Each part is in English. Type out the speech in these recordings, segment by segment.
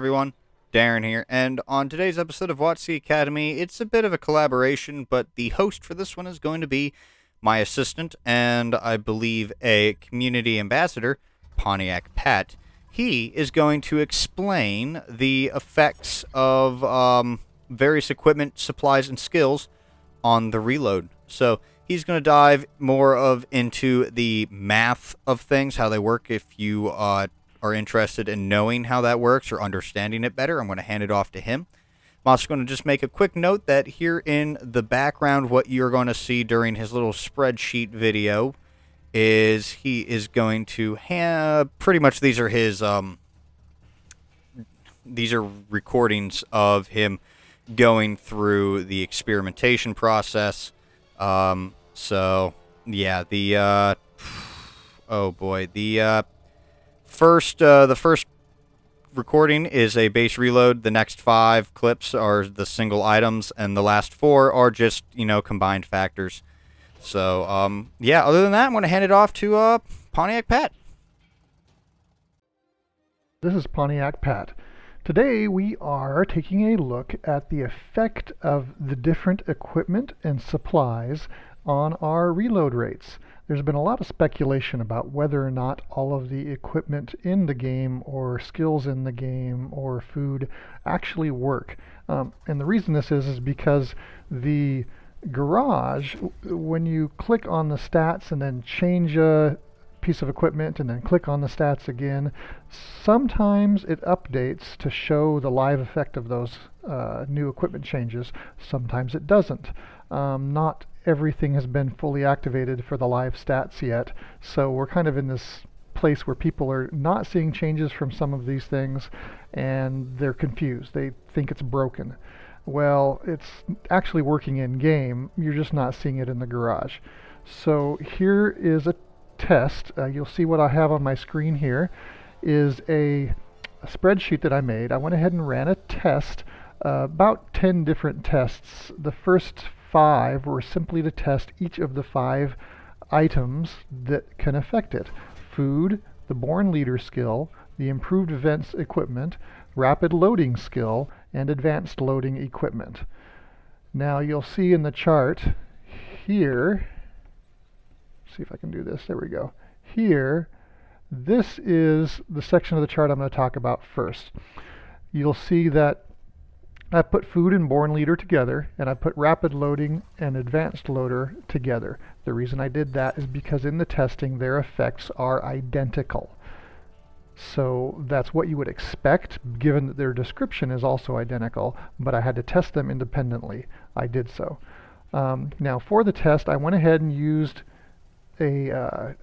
everyone, Darren here, and on today's episode of WoTC Academy, it's a bit of a collaboration, but the host for this one is going to be my assistant, and I believe a community ambassador, Pontiac Pat. He is going to explain the effects of various equipment, supplies, and skills on the reload. So he's going to dive more into the math of things, how they work. If you are interested in knowing how that works or understanding it better, I'm going to hand it off to him. I'm also going to just make a quick note that here in the background, what you're going to see during his little spreadsheet video is he is going to have pretty much these are recordings of him going through the experimentation process. So yeah, the first recording is a base reload. The next 5 clips are the single items, and the last 4 are just, combined factors. So, yeah, other than that, I'm going to hand it off to Pontiac Pat. This is Pontiac Pat. Today we are taking a look at the effect of the different equipment and supplies on our reload rates. There's been a lot of speculation about whether or not all of the equipment in the game or skills in the game or food actually work. And the reason this is because the garage, when you click on the stats and then change a piece of equipment and then click on the stats again, sometimes it updates to show the live effect of those new equipment changes. Sometimes it doesn't. Not everything has been fully activated for the live stats yet, so we're kind of in this place where people are not seeing changes from some of these things and they're confused. They think it's broken. Well, it's actually working in game, you're just not seeing it in the garage. So here is a test. You'll see what I have on my screen here is a spreadsheet that I made. I went ahead and ran a test, about 10 different tests. The first 5 were simply to test each of the 5 items that can affect it. Food, the Born Leader skill, the Improved Events equipment, Rapid Loading skill, and Advanced Loading equipment. Now you'll see in the chart here, see if I can do this, there we go. Here, this is the section of the chart I'm going to talk about first. You'll see that I put Food and Born Leader together, and I put Rapid Loading and Advanced Loader together. The reason I did that is because in the testing their effects are identical. So that's what you would expect, given that their description is also identical, but I had to test them independently. I did so. Now for the test, I went ahead and used a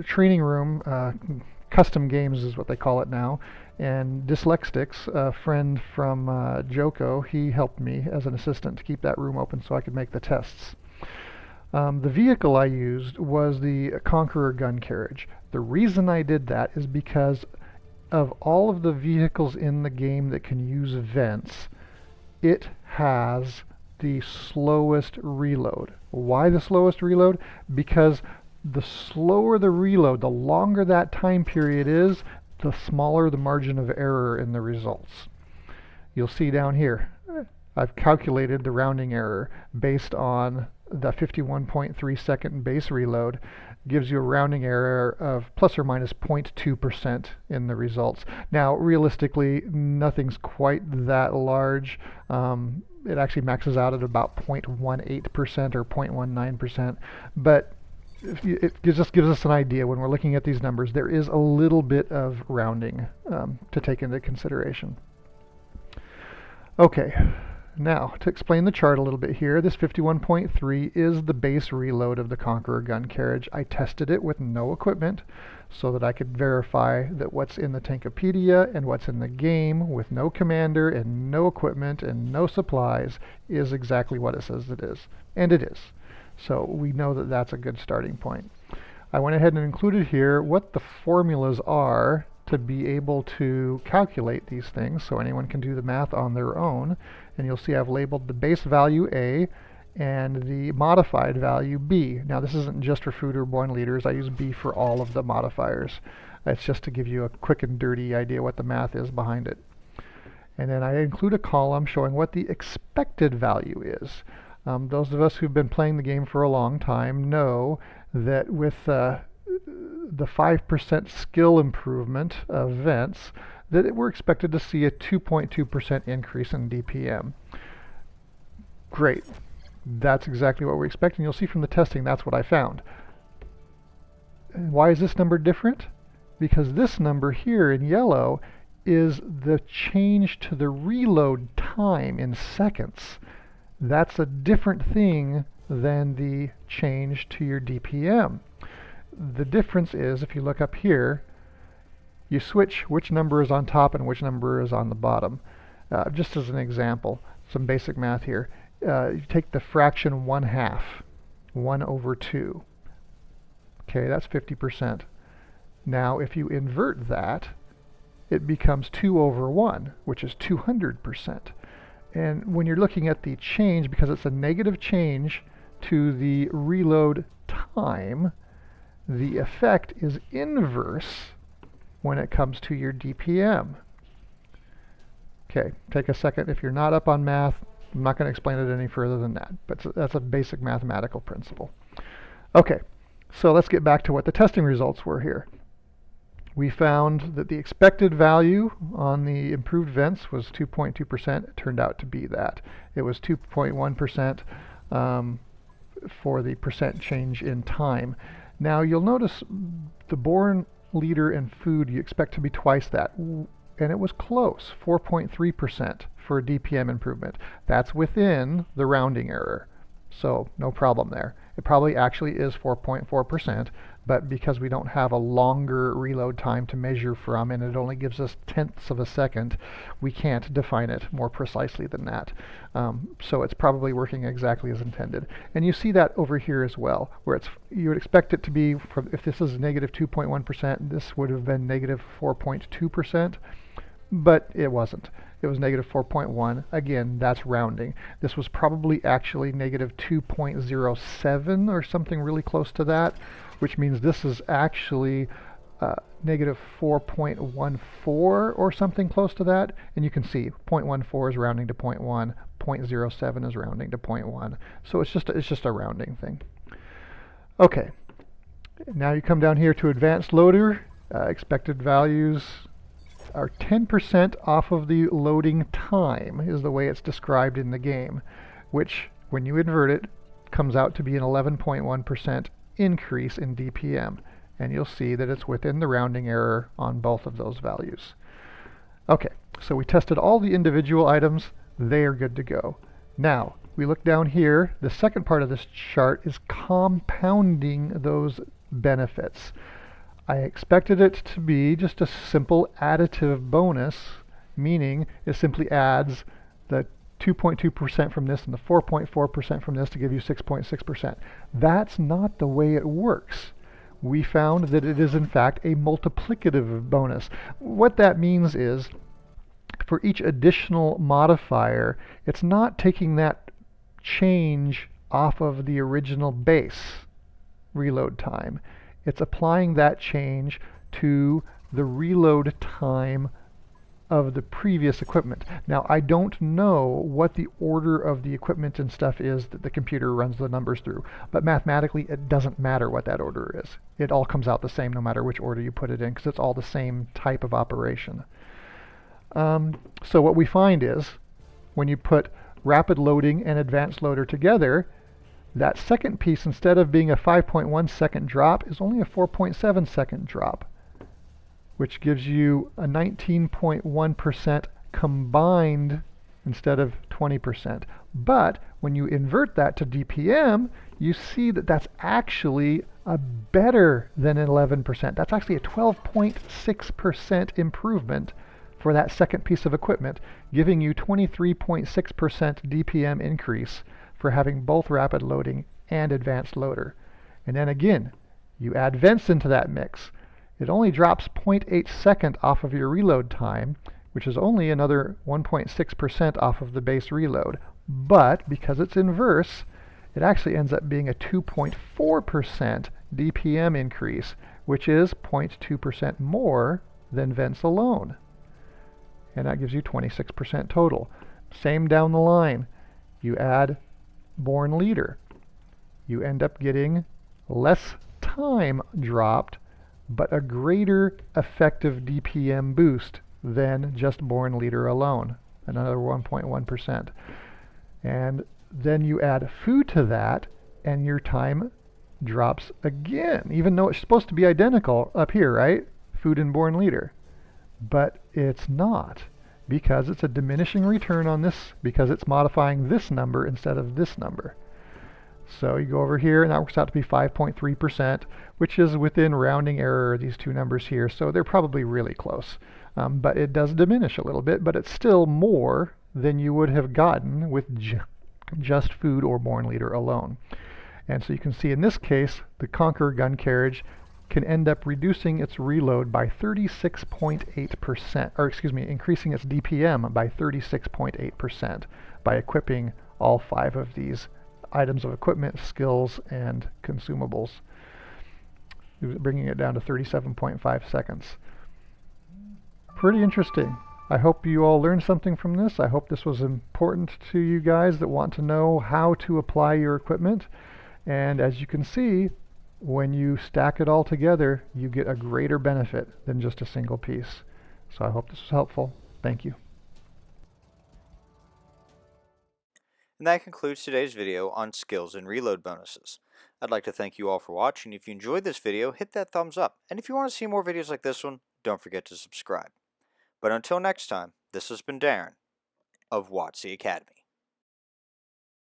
training room, custom games is what they call it now, and Dyslexics, a friend from Joko, he helped me as an assistant to keep that room open so I could make the tests. The vehicle I used was the Conqueror gun carriage. The reason I did that is because of all of the vehicles in the game that can use vents, it has the slowest reload. Why the slowest reload? Because the slower the reload, the longer that time period is, the smaller the margin of error in the results. You'll see down here, I've calculated the rounding error based on the 51.3 second base reload. Gives you a rounding error of plus or minus 0.2% in the results. Now, realistically, nothing's quite that large. It actually maxes out at about 0.18% or 0.19%, but it just gives us an idea when we're looking at these numbers. There is a little bit of rounding to take into consideration. Okay. Now, to explain the chart a little bit here, this 51.3 is the base reload of the Conqueror gun carriage. I tested it with no equipment so that I could verify that what's in the Tankopedia and what's in the game with no commander and no equipment and no supplies is exactly what it says it is. And it is. So we know that that's a good starting point. I went ahead and included here what the formulas are to be able to calculate these things so anyone can do the math on their own. And you'll see I've labeled the base value A and the modified value B. Now this isn't just for Food or Born Leaders. I use B for all of the modifiers. It's just to give you a quick and dirty idea what the math is behind it. And then I include a column showing what the expected value is. Those of us who've been playing the game for a long time know that with the 5% skill improvement of vents, that we're expected to see a 2.2% increase in DPM. Great. That's exactly what we're expecting. You'll see from the testing that's what I found. And why is this number different? Because this number here in yellow is the change to the reload time in seconds. That's a different thing than the change to your DPM. The difference is, if you look up here, you switch which number is on top and which number is on the bottom. Just as an example, some basic math here. You take the fraction 1/2, 1/2. Okay, that's 50%. Now, if you invert that, it becomes 2/1, which is 200%. And when you're looking at the change, because it's a negative change to the reload time, the effect is inverse when it comes to your DPM. Okay, take a second. If you're not up on math, I'm not going to explain it any further than that, but that's a basic mathematical principle. Okay, so let's get back to what the testing results were here. We found that the expected value on the improved vents was 2.2%. It turned out to be that. It was 2.1% for the percent change in time. Now you'll notice the Born liter and food you expect to be twice that, and it was close, 4.3% for a DPM improvement. That's within the rounding error, so no problem there. It probably actually is 4.4%, but because we don't have a longer reload time to measure from, and it only gives us tenths of a second, we can't define it more precisely than that. So it's probably working exactly as intended. And you see that over here as well, where you would expect it to be, if this is negative 2.1%, this would have been negative 4.2%, but it wasn't. It was negative 4.1. Again, that's rounding. This was probably actually negative 2.07 or something really close to that, which means this is actually negative 4.14 or something close to that. And you can see 0.14 is rounding to 0.1, 0.07 is rounding to 0.1. So it's just a rounding thing. Okay, now you come down here to advanced loader. Expected values are 10% off of the loading time is the way it's described in the game, which when you invert it comes out to be an 11.1% increase in DPM, and you'll see that it's within the rounding error on both of those values. Okay, so we tested all the individual items. They are good to go. Now we look down here. The second part of this chart is compounding those benefits. I expected it to be just a simple additive bonus, meaning it simply adds the 2.2% from this and the 4.4% from this to give you 6.6%. That's not the way it works. We found that it is in fact a multiplicative bonus. What that means is, for each additional modifier, it's not taking that change off of the original base reload time. It's applying that change to the reload time of the previous equipment. Now, I don't know what the order of the equipment and stuff is that the computer runs the numbers through, but mathematically it doesn't matter what that order is. It all comes out the same no matter which order you put it in, because it's all the same type of operation. So what we find is, when you put rapid loading and advanced loader together, that second piece, instead of being a 5.1 second drop, is only a 4.7 second drop, which gives you a 19.1% combined instead of 20%. But when you invert that to DPM, you see that that's actually a better than 11%. That's actually a 12.6% improvement for that second piece of equipment, giving you 23.6% DPM increase for having both rapid loading and advanced loader. And then again, you add vents into that mix. It only drops 0.8 second off of your reload time, which is only another 1.6% off of the base reload. But because it's inverse, it actually ends up being a 2.4% DPM increase, which is 0.2% more than vents alone. And that gives you 26% total. Same down the line. You add born liter. You end up getting less time dropped, but a greater effective DPM boost than just born liter alone, another 1.1%. And then you add food to that, and your time drops again, even though it's supposed to be identical up here, right? Food and born liter. But it's not, because it's a diminishing return on this, because it's modifying this number instead of this number. So you go over here, and that works out to be 5.3%, which is within rounding error, these two numbers here, so they're probably really close. But it does diminish a little bit, but it's still more than you would have gotten with just food or born liter alone. And so you can see in this case, the Conqueror gun carriage can end up reducing its reload by 36.8%, or excuse me, increasing its DPM by 36.8% by equipping all 5 of these items of equipment, skills, and consumables, bringing it down to 37.5 seconds. Pretty interesting. I hope you all learned something from this. I hope this was important to you guys that want to know how to apply your equipment. And as you can see, when you stack it all together, you get a greater benefit than just a single piece. So I hope this was helpful. Thank you. And that concludes today's video on skills and reload bonuses. I'd like to thank you all for watching. If you enjoyed this video, hit that thumbs up. And if you want to see more videos like this one, don't forget to subscribe. But until next time, this has been Darren of WoTC Academy.